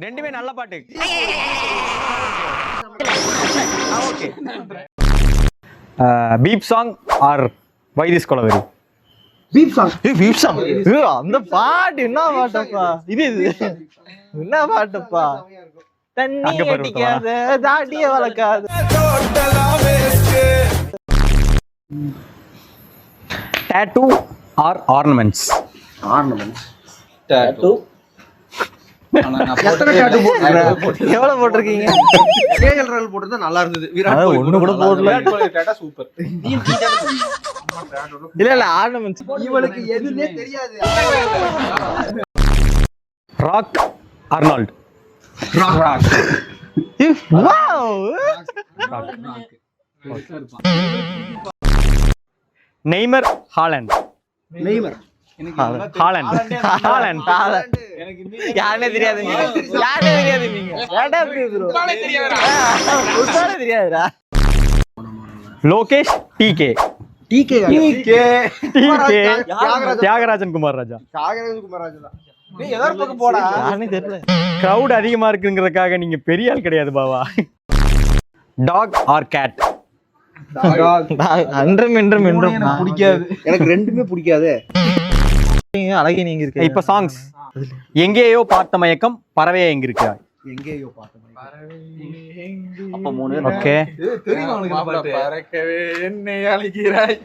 ரெண்டுமே நல்ல பாட்டு. Okay. Beep song or why this Kolaveri? Beep song. Beep song. அந்த பாட்டு என்ன பாட்டப்பா இது? என்ன பாட்டப்பா? தண்ணி அடிக்காத தாடிய வளர்க்காத. Tattoo or ornaments? டாட்டூ. எவ்வளவு போட்டிருக்கீங்க? கேஎல் ராகுல் போட்டிருந்தா நல்லா இருந்தது. விராட் கோலி ஒண்ணு கூட போடல. விராட் கோலி டாட்டா சூப்பர். இல்ல ஆர்னமெண்ட்ஸ். இவனுக்கு எதுனே தெரியாது. Rock Arnold? Rock. Wow. Neymar Haaland? Neymar. Haaland. Haaland. யாருனே தெரியாதுங்க. யாருனே தெரியாதுங்க. ஏடா ப்ரோ? உத்தாலே தெரியாதுடா. லோகேஷ் டிகே? டிகே. தியாகராஜன் குமார் ராஜா? தியாகராஜன் குமார் ராஜா தான். நீ எதர் பக்கம் போடா. யாருனே தெரியல. கிரவுட் அதிகமா இருக்குங்கிறதுக்காக நீங்க பெரிய ஆள் கிடையாது பாவா. Talk R gate? அன்றும் இன்றும் என்றும் பிடிக்காது. எனக்கு ரெண்டுமே பிடிக்காது. அழகே நீங்க இருக்கு. இப்ப சாங்ஸ். எங்கேயோ பார்த்த மயக்கம், பறவையே எங்க இருக்கிறாய்? எங்கேயோ பார்த்தேன். அப்ப மூணு. ஓகே. தெரியுமா உனக்கு? பறக்கவே என்னை அழைக்கிறாய்.